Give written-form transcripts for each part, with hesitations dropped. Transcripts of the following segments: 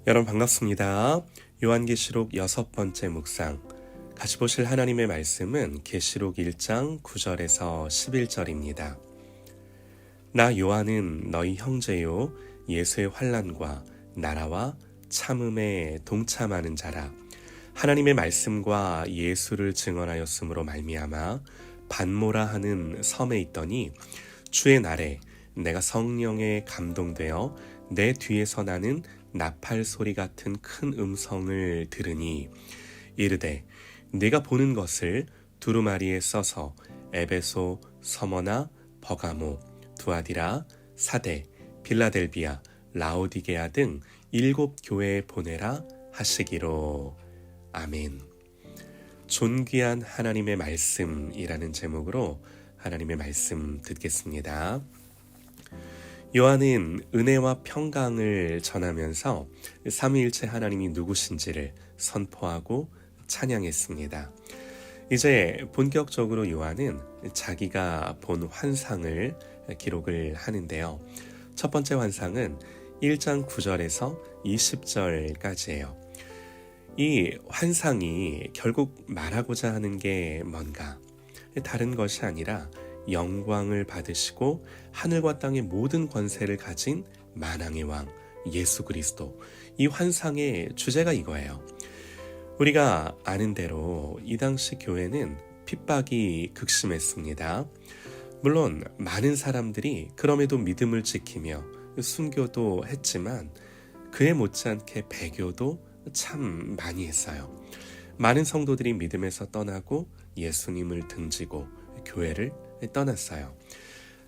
여러분 반갑습니다. 요한계시록 6번째 묵상. 같이 보실 하나님의 말씀은 계시록 1장 9절에서 11절입니다. 나 요한은 너희 형제요 예수의 환난과 나라와 참음에 동참하는 자라. 하나님의 말씀과 예수를 증언하였으므로 말미암아 반모라 하는 섬에 있더니 주의 날에 내가 성령에 감동되어 내 뒤에서 나는 나팔 소리 같은 큰 음성을 들으니 이르되 네가 보는 것을 두루마리에 써서 에베소, 서머나, 버가모, 두아디라, 사데, 빌라델비아, 라오디게아 등 7교회에 보내라 하시기로. 아멘. 존귀한 하나님의 말씀이라는 제목으로 하나님의 말씀 듣겠습니다. 요한은 은혜와 평강을 전하면서 삼위일체 하나님이 누구신지를 선포하고 찬양했습니다. 이제 본격적으로 요한은 자기가 본 환상을 기록을 하는데요. 첫 번째 환상은 1장 9절에서 20절까지예요. 이 환상이 결국 말하고자 하는 게 뭔가? 다른 것이 아니라 영광을 받으시고 하늘과 땅의 모든 권세를 가진 만왕의 왕 예수 그리스도, 이 환상의 주제가 이거예요. 우리가 아는 대로 이 당시 교회는 핍박이 극심했습니다. 물론 많은 사람들이 그럼에도 믿음을 지키며 순교도 했지만 그에 못지않게 배교도 참 많이 했어요. 많은 성도들이 믿음에서 떠나고 예수님을 등지고 교회를 떠났어요.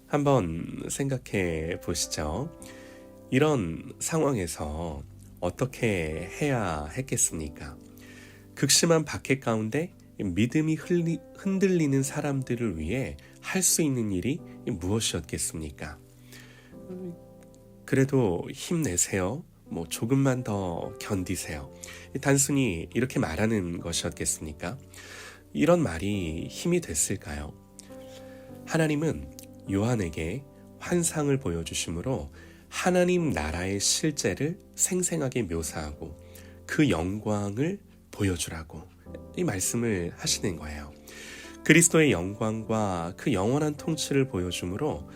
한번 생각해 보시죠. 이런 상황에서 어떻게 해야 했겠습니까? 극심한 박해 가운데 믿음이 흔들리는 사람들을 위해 할 수 있는 일이 무엇이었겠습니까? 그래도 힘내세요. 조금만 더 견디세요. 단순히 이렇게 말하는 것이었겠습니까? 이런 말이 힘이 됐을까요? 하나님은 요한에게 환상을 보여주심으로 하나님 나라의 실제를 생생하게 묘사하고 그 영광을 보여주라고 이 말씀을 하시는 거예요. 그리스도의 영광과 그 영원한 통치를 보여주므로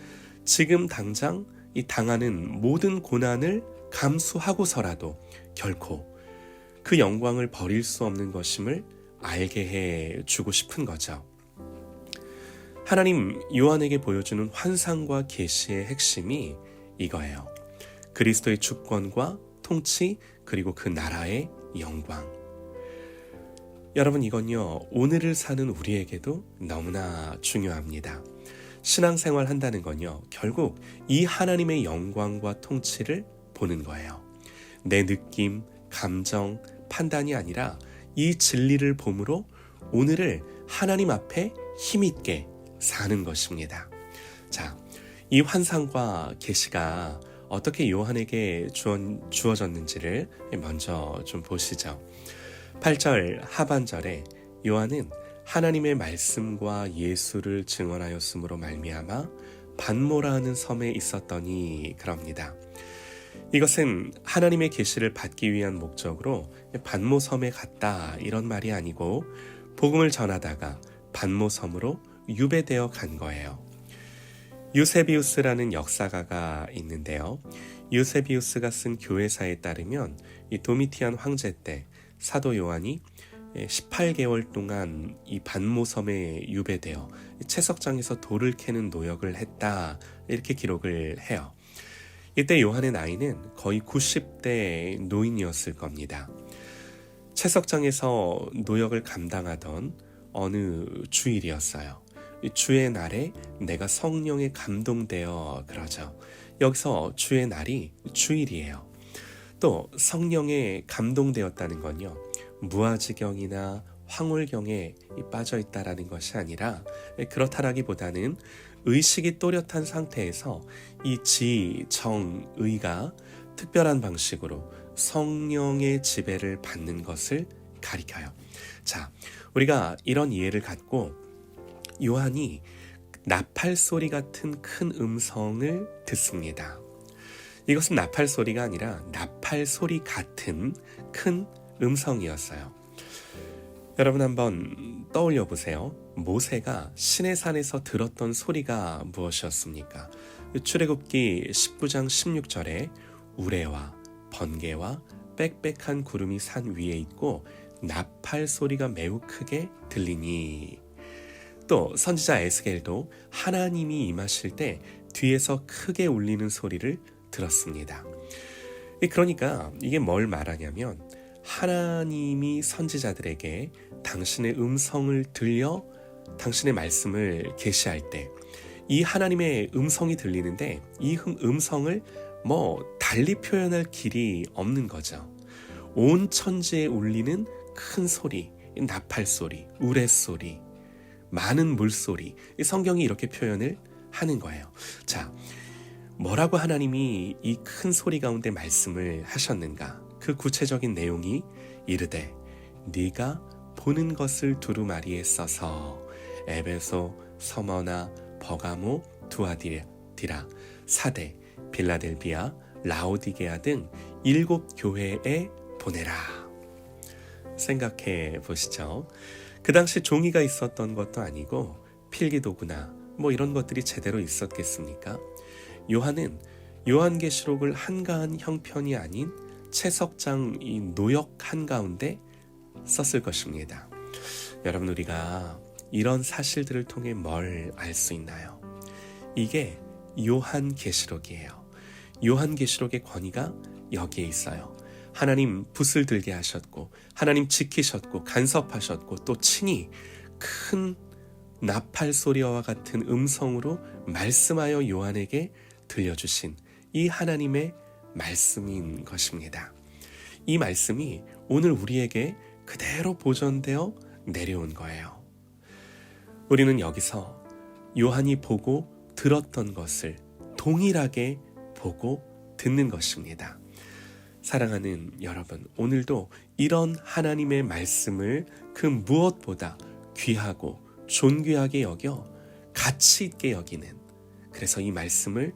지금 당장 이 당하는 모든 고난을 감수하고서라도 결코 그 영광을 버릴 수 없는 것임을 알게 해 주고 싶은 거죠. 하나님 요한에게 보여주는 환상과 계시의 핵심이 이거예요. 그리스도의 주권과 통치, 그리고 그 나라의 영광. 여러분, 이건요 오늘을 사는 우리에게도 너무나 중요합니다. 신앙생활 한다는 건요 결국 이 하나님의 영광과 통치를 보는 거예요. 내 느낌, 감정, 판단이 아니라 이 진리를 봄으로 오늘을 하나님 앞에 힘있게 사는 것입니다. 자, 이 환상과 계시가 어떻게 요한에게 주어졌는지를 먼저 좀 보시죠. 8절 하반절에 요한은 하나님의 말씀과 예수를 증언하였으므로 말미암아 반모라 하는 섬에 있었더니 그럽니다. 이것은 하나님의 계시를 받기 위한 목적으로 반모 섬에 갔다 이런 말이 아니고 복음을 전하다가 반모 섬으로 유배되어 간 거예요. 유세비우스라는 역사가가 있는데요. 유세비우스가 쓴 교회사에 따르면 이 도미티안 황제 때 사도 요한이 18개월 동안 이 반모 섬에 유배되어 채석장에서 돌을 캐는 노역을 했다 이렇게 기록을 해요. 이때 요한의 나이는 거의 90대 노인이었을 겁니다. 채석장에서 노역을 감당하던 어느 주일이었어요. 주의 날에 내가 성령에 감동되어 그러죠. 여기서 주의 날이 주일이에요. 또 성령에 감동되었다는 건요 무아지경이나 황홀경에 빠져 있다라는 것이 아니라 그렇다라기보다는 의식이 또렷한 상태에서 이 지, 정, 의가 특별한 방식으로 성령의 지배를 받는 것을 가리켜요. 자, 우리가 이런 이해를 갖고 요한이 나팔 소리 같은 큰 음성을 듣습니다. 이것은 나팔 소리가 아니라 나팔 소리 같은 큰 음성이었어요. 여러분 한번 떠올려 보세요. 모세가 시내산에서 들었던 소리가 무엇이었습니까? 출애굽기 19장 16절에 우레와 번개와 빽빽한 구름이 산 위에 있고 나팔 소리가 매우 크게 들리니. 또 선지자 에스겔도 하나님이 임하실 때 뒤에서 크게 울리는 소리를 들었습니다. 그러니까 이게 뭘 말하냐면 하나님이 선지자들에게 당신의 음성을 들려 당신의 말씀을 계시할 때 이 하나님의 음성이 들리는데 이 음성을 달리 표현할 길이 없는 거죠. 온 천지에 울리는 큰 소리, 나팔 소리, 우레 소리, 많은 물소리, 성경이 이렇게 표현을 하는 거예요. 자, 뭐라고 하나님이 이 큰 소리 가운데 말씀을 하셨는가? 그 구체적인 내용이 이르되 네가 보는 것을 두루마리에 써서 에베소, 서머나, 버가모, 두아디라, 사대, 빌라델비아, 라오디게아 등 7 교회에 보내라. 생각해 보시죠. 그 당시 종이가 있었던 것도 아니고 필기도구나 이런 것들이 제대로 있었겠습니까? 요한은 요한계시록을 한가한 형편이 아닌 채석장 이 노역 한가운데 썼을 것입니다. 여러분, 우리가 이런 사실들을 통해 뭘 알 수 있나요? 이게 요한계시록이에요. 요한계시록의 권위가 여기에 있어요. 하나님 붓을 들게 하셨고 하나님 지키셨고 간섭하셨고 또 친히 큰 나팔 소리와 같은 음성으로 말씀하여 요한에게 들려주신 이 하나님의 말씀인 것입니다. 이 말씀이 오늘 우리에게 그대로 보존되어 내려온 거예요. 우리는 여기서 요한이 보고 들었던 것을 동일하게 보고 듣는 것입니다. 사랑하는 여러분, 오늘도 이런 하나님의 말씀을 그 무엇보다 귀하고 존귀하게 여겨 가치 있게 여기는, 그래서 이 말씀을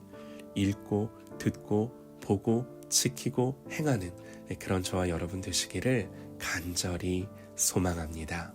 읽고 듣고 보고 지키고 행하는 그런 저와 여러분 되시기를 간절히 소망합니다.